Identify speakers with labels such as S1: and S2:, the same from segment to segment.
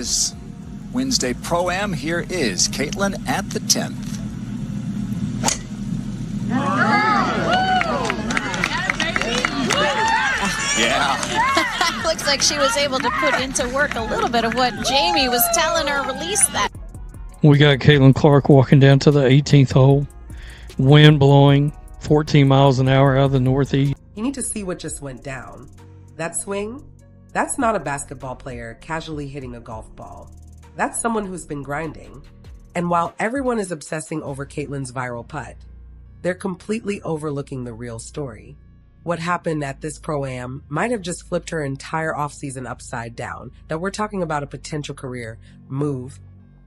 S1: This Wednesday Pro-Am, here is Caitlin at the 10th.
S2: Yeah. Looks like she was able to put into work a little bit of what Jamie was telling her release that.
S3: We got Caitlin Clark walking down to the 18th hole. Wind blowing 14 miles an hour out of the northeast.
S4: You need to see what just went down. That swing, that's not a basketball player casually hitting a golf ball. That's someone who's been grinding. And while everyone is obsessing over Caitlin's viral putt, they're completely overlooking the real story. What happened at this Pro-Am might have just flipped her entire offseason upside down. Now we're talking about a potential career move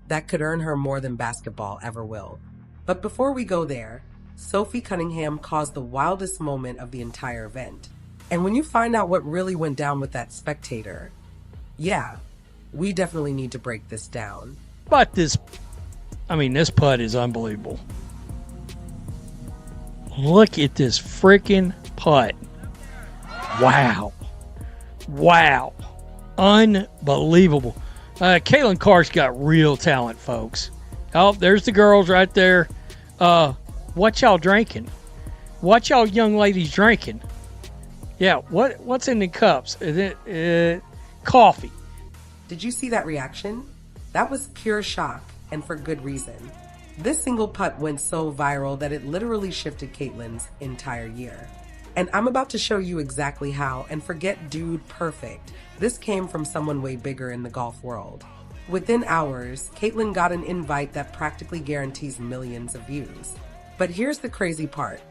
S4: that could earn her more than basketball ever will. But before we go there, Sophie Cunningham caused the wildest moment of the entire event. And when you find out what really went down with that spectator, yeah, we definitely need to break this down.
S3: But this putt is unbelievable. Look at this freaking putt. Wow. Unbelievable. Caitlin Clark's got real talent, folks. Oh, there's the girls right there. What y'all drinking? What y'all young ladies drinking? Yeah, what's in the cups? Is it coffee?
S4: Did you see that reaction? That was pure shock, and for good reason. This single putt went so viral that it literally shifted Caitlin's entire year. And I'm about to show you exactly how, and forget dude perfect. This came from someone way bigger in the golf world. Within hours, Caitlin got an invite that practically guarantees millions of views. But here's the crazy part.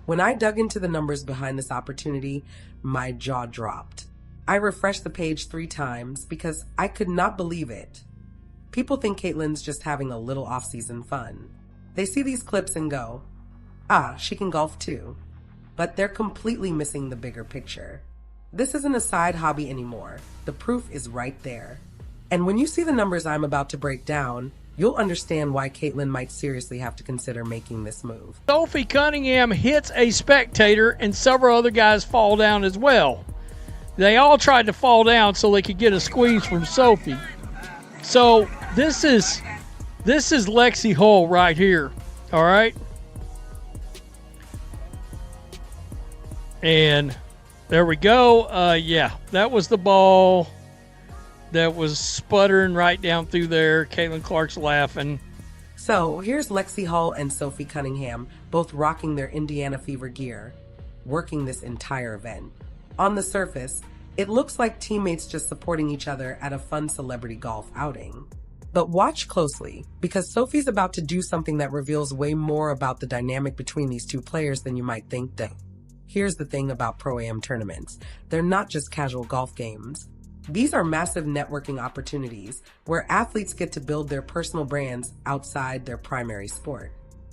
S4: When I dug into the numbers behind this opportunity, my jaw dropped. I refreshed the page 3 times because I could not believe it. People think Caitlin's just having a little off-season fun. They see these clips and go, she can golf too. But they're completely missing the bigger picture. This isn't a side hobby anymore. The proof is right there. And when you see the numbers I'm about to break down, you'll understand why Caitlin might seriously have to consider making this move.
S3: Sophie Cunningham hits a spectator and several other guys fall down as well. They all tried to fall down so they could get a squeeze from Sophie. So this is Lexi Hull right here, all right? And there we go. Yeah, that was the ball that was sputtering right down through there. Caitlin Clark's laughing.
S4: So here's Lexi Hull and Sophie Cunningham, both rocking their Indiana Fever gear, working this entire event. On the surface, it looks like teammates just supporting each other at a fun celebrity golf outing. But watch closely, because Sophie's about to do something that reveals way more about the dynamic between these two players than you might think. Here's the thing about Pro-Am tournaments. They're not just casual golf games. These are massive networking opportunities where athletes get to build their personal brands outside their primary sport.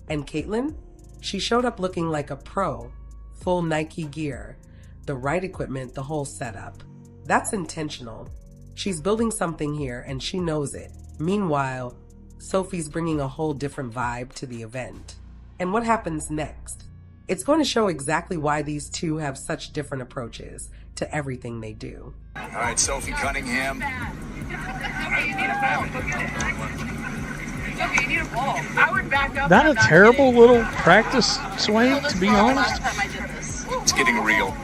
S4: And Caitlin? She showed up looking like a pro, full Nike gear, the right equipment, the whole setup. That's intentional. She's building something here and she knows it. Meanwhile, Sophie's bringing a whole different vibe to the event. And what happens next? It's going to show exactly why these two have such different approaches to everything they do.
S1: All right, Sophie Cunningham.
S3: Not a terrible little practice swing, to be honest.
S1: It's getting real.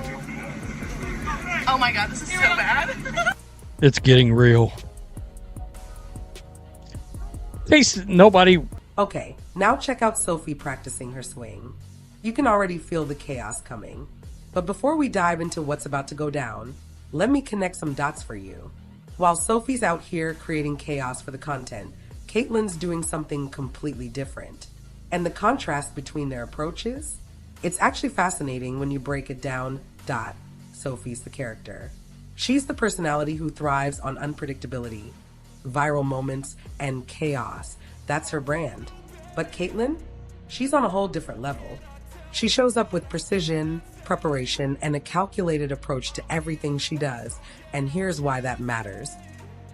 S5: Oh my God, this is so bad.
S3: It's getting real. Nobody.
S4: Okay, now check out Sophie practicing her swing. You can already feel the chaos coming. But before we dive into what's about to go down, let me connect some dots for you. While Sophie's out here creating chaos for the content, Caitlin's doing something completely different. And the contrast between their approaches? It's actually fascinating when you break it down. Sophie's the character. She's the personality who thrives on unpredictability, viral moments, and chaos. That's her brand. But Caitlin? She's on a whole different level. She shows up with precision, preparation, and a calculated approach to everything she does. And here's why that matters.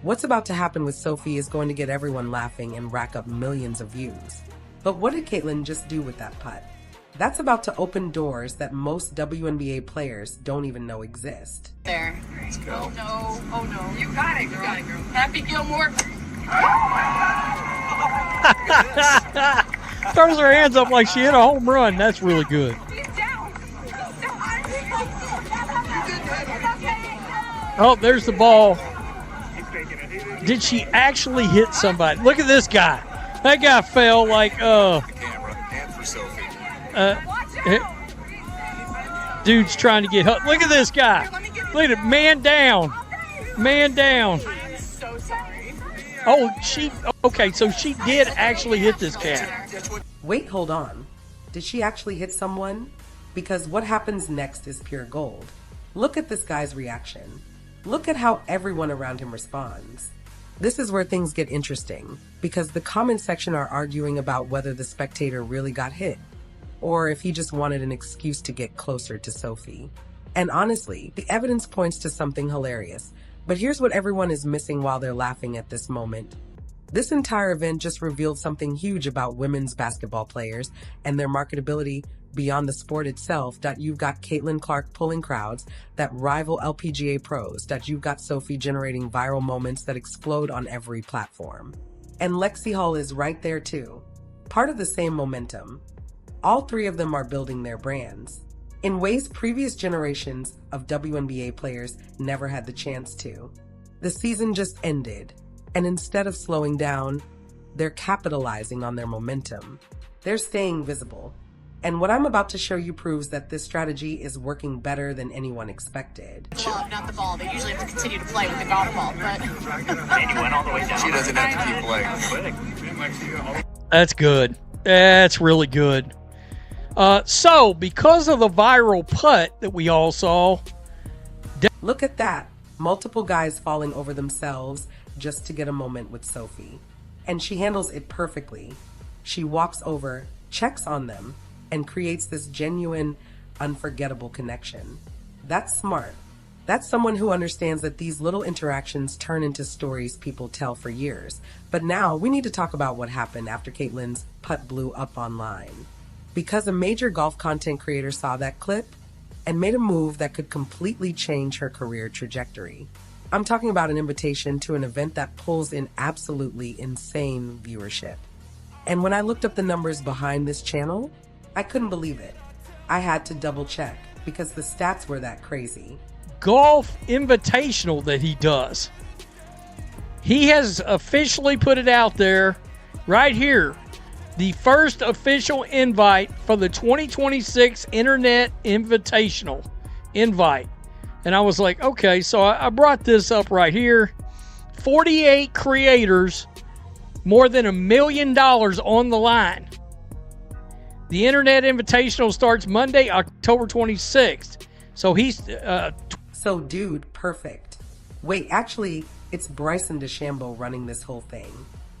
S4: What's about to happen with Sophie is going to get everyone laughing and rack up millions of views. But what did Caitlin just do with that putt? That's about to open doors that most WNBA players don't even know exist.
S2: There.
S1: Let's go.
S5: No, oh no. You got it, girl. Happy Gilmore.
S3: Throws her hands up like she hit a home run. That's really good.
S5: He's down.
S3: Oh, there's the ball. Did she actually hit somebody? Look at this guy. That guy fell like,
S1: The camera. And for Sophie.
S3: Dude's trying to get help. Look at this guy. Look at it. Man down. Man down.
S5: I'm so sorry.
S3: Oh, okay, so she did actually hit this cat.
S4: Wait, hold on. Did she actually hit someone? Because what happens next is pure gold. Look at this guy's reaction. Look at how everyone around him responds. This is where things get interesting, because the comment section are arguing about whether the spectator really got hit, or if he just wanted an excuse to get closer to Sophie. And honestly, the evidence points to something hilarious. But here's what everyone is missing while they're laughing at this moment. This entire event just revealed something huge about women's basketball players and their marketability beyond the sport itself. You've got Caitlin Clark pulling crowds that rival LPGA pros. You've got Sophie generating viral moments that explode on every platform. And Lexi Hall is right there too, part of the same momentum. All three of them are building their brands in ways previous generations of WNBA players never had the chance to. The season just ended, and instead of slowing down, they're capitalizing on their momentum. They're staying visible. And what I'm about to show you proves that this strategy is working better than anyone expected.
S2: Glove, not the ball. They usually have to continue to play with the golf ball, but
S6: And he went all the way down.
S1: She doesn't have to keep playing.
S3: That's good. That's really good. So, because of the viral putt that we all saw,
S4: Look at that. Multiple guys falling over themselves just to get a moment with Sophie. And she handles it perfectly. She walks over, checks on them, and creates this genuine, unforgettable connection. That's smart. That's someone who understands that these little interactions turn into stories people tell for years. But now we need to talk about what happened after Caitlin's putt blew up online. Because a major golf content creator saw that clip and made a move that could completely change her career trajectory. I'm talking about an invitation to an event that pulls in absolutely insane viewership. And when I looked up the numbers behind this channel, I couldn't believe it. I had to double check because the stats were that crazy.
S3: golf invitational that he does. He has officially put it out there right here. The first official invite for the 2026 Internet Invitational invite. And I was like, okay, so I brought this up right here. 48 creators, more than $1 million on the line. The Internet Invitational starts Monday, October 26th. So he's...
S4: So, dude, perfect. Wait, actually, it's Bryson DeChambeau running this whole thing.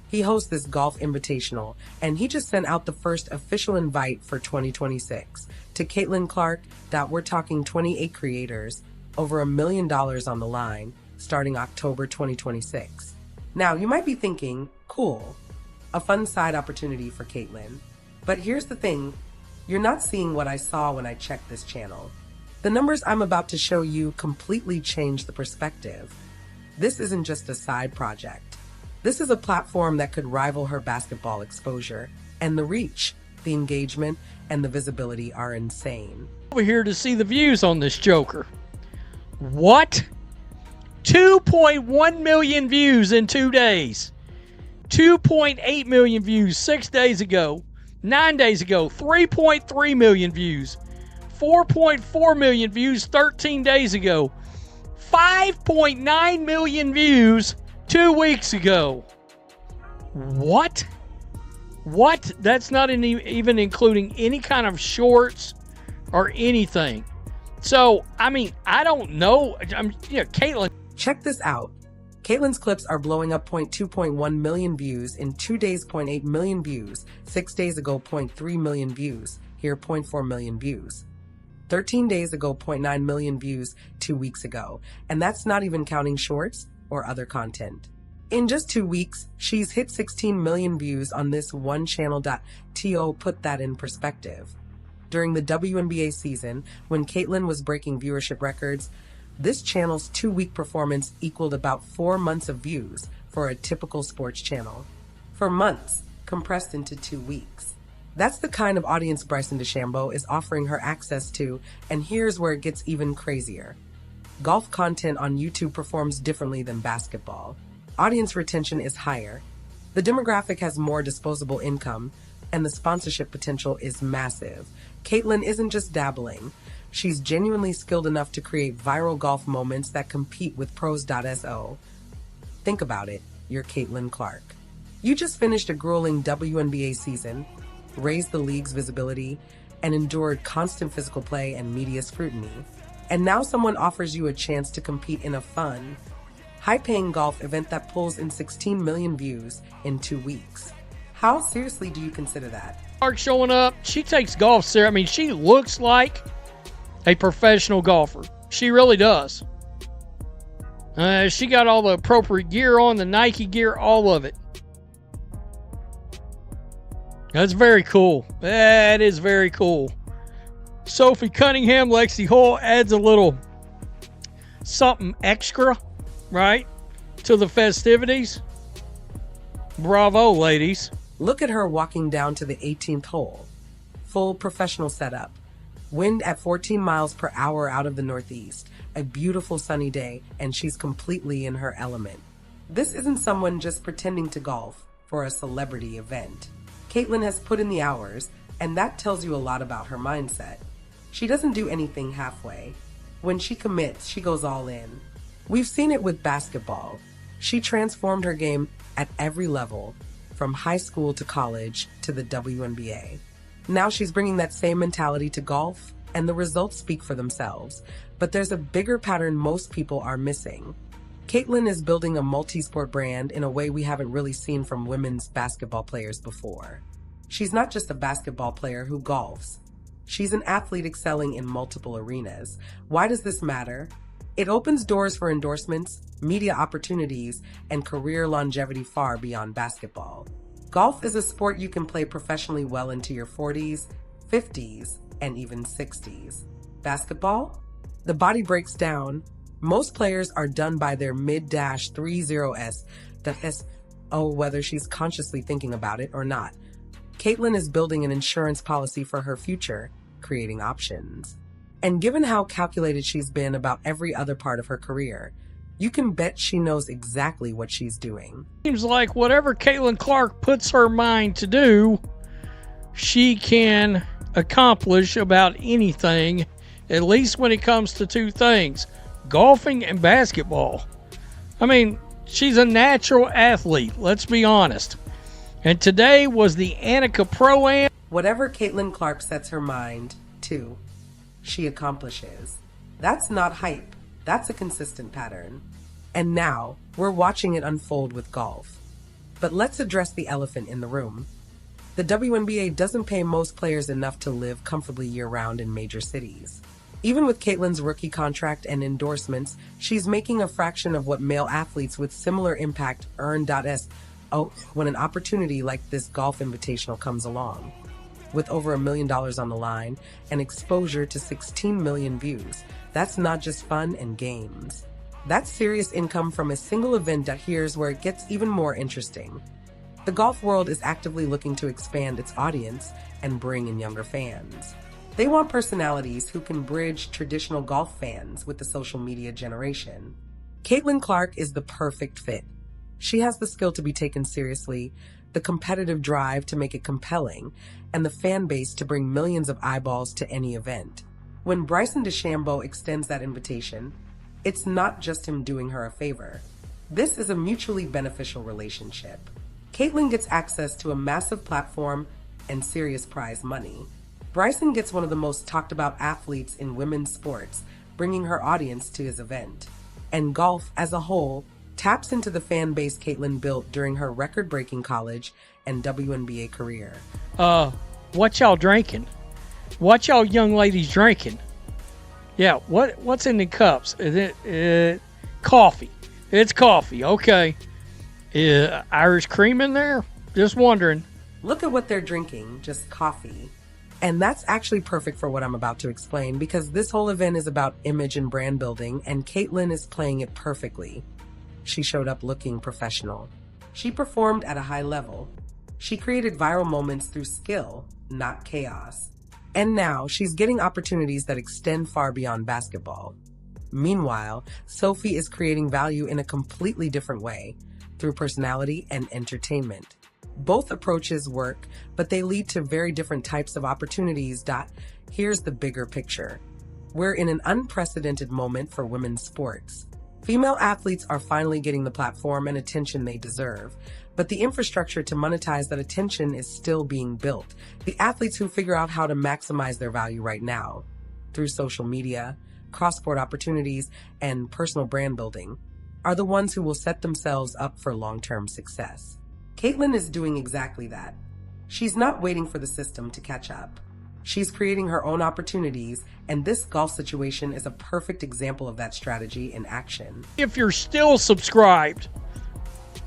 S4: He hosts this golf invitational, and he just sent out the first official invite for 2026 to Caitlin Clark. That we're talking 28 creators, over $1 million on the line, starting October 2026. Now, you might be thinking, cool, a fun side opportunity for Caitlin. But here's the thing, you're not seeing what I saw when I checked this channel. The numbers I'm about to show you completely change the perspective. This isn't just a side project. This is a platform that could rival her basketball exposure, and the reach, the engagement, and the visibility are insane.
S3: over here to see the views on this joker. What? 2.1 million views in 2 days. 2.8 million views 6 days ago. 9 days ago, 3.3 million views. 4.4 million views 13 days ago. 5.9 million views 2 weeks ago. What? What? That's not even including any kind of shorts or anything. So, I mean, I don't know. Caitlin.
S4: Check this out. Caitlin's clips are blowing up 2.1 million views in 2 days, 0.8 million views. 6 days ago, 0.3 million views. Here, 0.4 million views. 13 days ago, 0.9 million views 2 weeks ago. And that's not even counting shorts or other content. In just 2 weeks, she's hit 16 million views on this one channel. To put that in perspective, During the WNBA season, when Caitlin was breaking viewership records, this channel's 2-week performance equaled about 4 months of views for a typical sports channel. For months, compressed into 2 weeks. That's the kind of audience Bryson DeChambeau is offering her access to, and here's where it gets even crazier. Golf content on YouTube performs differently than basketball. Audience retention is higher. The demographic has more disposable income, and the sponsorship potential is massive. Caitlin isn't just dabbling. She's genuinely skilled enough to create viral golf moments that compete with pros.so. Think about it, you're Caitlin Clark. You just finished a grueling WNBA season, raised the league's visibility, and endured constant physical play and media scrutiny. And now someone offers you a chance to compete in a fun, high-paying golf event that pulls in 16 million views in 2 weeks. How seriously do you consider that?
S3: Clark showing up. She takes golf serious. I mean, she looks like a professional golfer. She really does. She got all the appropriate gear on, the Nike gear, all of it. That's very cool. That is very cool. Sophie Cunningham, Lexi Hall adds a little something extra, right, to the festivities. Bravo, ladies.
S4: Look at her walking down to the 18th hole. Full professional setup. Wind at 14 miles per hour out of the northeast. A beautiful sunny day, and she's completely in her element. This isn't someone just pretending to golf for a celebrity event. Caitlin has put in the hours, and that tells you a lot about her mindset. She doesn't do anything halfway. When she commits, she goes all in. We've seen it with basketball. She transformed her game at every level, from high school to college to the WNBA. Now she's bringing that same mentality to golf, and the results speak for themselves. But there's a bigger pattern most people are missing. Caitlin is building a multi-sport brand in a way we haven't really seen from women's basketball players before. She's not just a basketball player who golfs. She's an athlete excelling in multiple arenas. Why does this matter? It opens doors for endorsements, media opportunities, and career longevity far beyond basketball. Golf is a sport you can play professionally well into your 40s, 50s, and even 60s. Basketball? The body breaks down. Most players are done by their mid-30s. Whether she's consciously thinking about it or not. Caitlin is building an insurance policy for her future, creating options. And given how calculated she's been about every other part of her career, you can bet she knows exactly what she's doing.
S3: Seems like whatever Caitlin Clark puts her mind to do, she can accomplish about anything, at least when it comes to two things, golfing and basketball. I mean, she's a natural athlete, let's be honest. And today was the Annika Pro-Am.
S4: Whatever Caitlin Clark sets her mind to, she accomplishes. That's not hype. That's a consistent pattern. And now, we're watching it unfold with golf. But let's address the elephant in the room. The WNBA doesn't pay most players enough to live comfortably year-round in major cities. Even with Caitlin's rookie contract and endorsements, she's making a fraction of what male athletes with similar impact earn. When an opportunity like this golf invitational comes along. With over $1 million on the line and exposure to 16 million views, that's not just fun and games. That's serious income from a single event. Here's where it gets even more interesting. The golf world is actively looking to expand its audience and bring in younger fans. They want personalities who can bridge traditional golf fans with the social media generation. Caitlin Clark is the perfect fit. She has the skill to be taken seriously, the competitive drive to make it compelling, and the fan base to bring millions of eyeballs to any event. When Bryson DeChambeau extends that invitation, it's not just him doing her a favor. This is a mutually beneficial relationship. Caitlin gets access to a massive platform and serious prize money. Bryson gets one of the most talked about athletes in women's sports, bringing her audience to his event. And golf, as a whole, taps into the fan base Caitlin built during her record-breaking college and WNBA career.
S3: What y'all drinking? What y'all young ladies drinking? Yeah, what's in the cups? Is it coffee? It's coffee, okay. Irish cream in there? Just wondering.
S4: Look at what they're drinking, just coffee. And that's actually perfect for what I'm about to explain because this whole event is about image and brand building, and Caitlin is playing it perfectly. She showed up looking professional. She performed at a high level. She created viral moments through skill, not chaos. And now she's getting opportunities that extend far beyond basketball. Meanwhile, Sophie is creating value in a completely different way, through personality and entertainment. Both approaches work, but they lead to very different types of opportunities. Here's the bigger picture. We're in an unprecedented moment for women's sports. Female athletes are finally getting the platform and attention they deserve, but the infrastructure to monetize that attention is still being built. The athletes who figure out how to maximize their value right now, through social media, cross-sport opportunities, and personal brand building, are the ones who will set themselves up for long-term success. Caitlin is doing exactly that. She's not waiting for the system to catch up. She's creating her own opportunities, and this golf situation is a perfect example of that strategy in action.
S3: If you're still subscribed,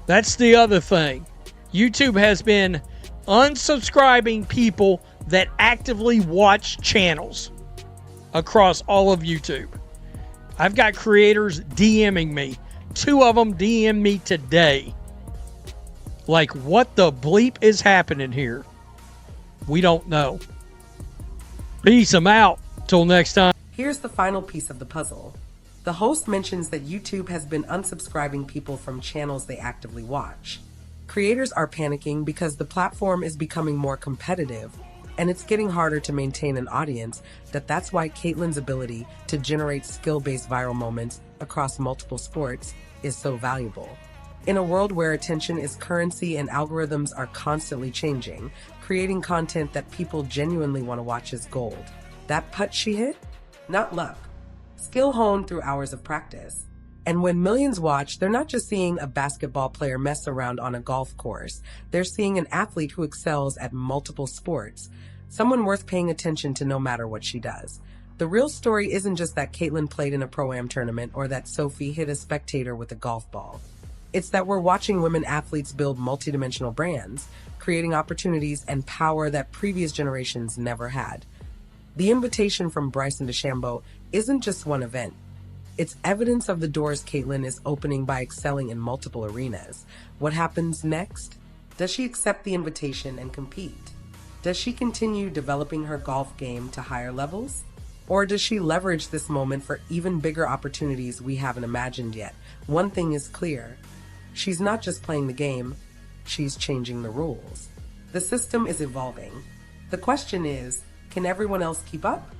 S3: that's the other thing. YouTube has been unsubscribing people that actively watch channels across all of YouTube. I've got creators DMing me. 2 of them DM me today. Like, what the bleep is happening here? We don't know. Peace, I'm out. Till next time.
S4: Here's the final piece of the puzzle. The host mentions that YouTube has been unsubscribing people from channels they actively watch. Creators are panicking because the platform is becoming more competitive, and it's getting harder to maintain an audience. That's why Caitlin's ability to generate skill-based viral moments across multiple sports is so valuable. In a world where attention is currency and algorithms are constantly changing, creating content that people genuinely want to watch is gold. That putt she hit? Not luck. Skill honed through hours of practice. And when millions watch, they're not just seeing a basketball player mess around on a golf course. They're seeing an athlete who excels at multiple sports, someone worth paying attention to no matter what she does. The real story isn't just that Caitlin played in a Pro-Am tournament or that Sophie hit a spectator with a golf ball. It's that we're watching women athletes build multidimensional brands, creating opportunities and power that previous generations never had. The invitation from Bryson DeChambeau isn't just one event. It's evidence of the doors Caitlin is opening by excelling in multiple arenas. What happens next? Does she accept the invitation and compete? Does she continue developing her golf game to higher levels? Or does she leverage this moment for even bigger opportunities we haven't imagined yet? One thing is clear. She's not just playing the game, she's changing the rules. The system is evolving. The question is, can everyone else keep up?